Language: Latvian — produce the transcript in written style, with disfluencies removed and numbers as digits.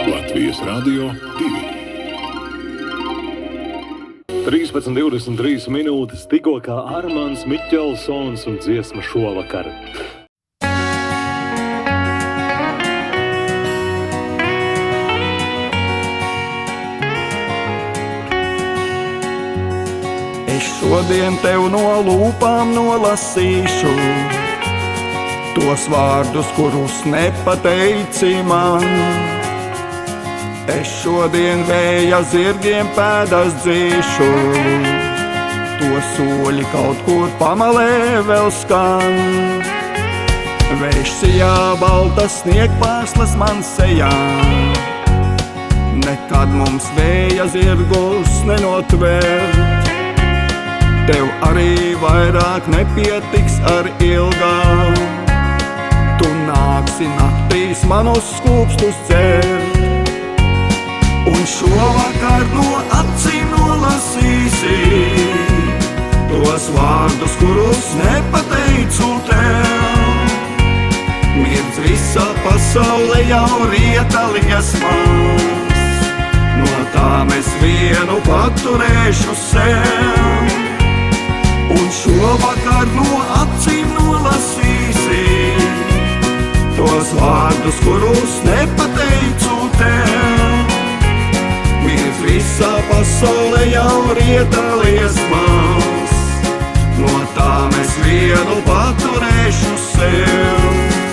Latvijas Rādio 2. 13:23 minūtes, tikko kā Armāns Miķelsons un dziesma Šovakar. Es šodien tev no lūpām nolasīšu tos vārdus, kurus nepateici man. Es šodien vēja zirgiem pēdas dzīšu, to soļi kaut kur pamalē vēl skan. Vējš sijā baltas sniegpārslas man sejā, nekad mums vēja zirgus nenotvērt. Tev arī vairāk nepietiks ar ilgām, tu nāksi naktīs manus skūpstus dzert. Un šovakar no acīm nolasīsi tos vārdus, kurus nepateicu tev. Mirdz visa pasaule jau rieta liesmās, no tām es vienu paturēšu sev. Un šovakar no acīm nolasīsi tos vārdus, kurus nepateicu tev. Mirz visa pasaule jau rieta liesmās, no tām es vienu paturēšu sev.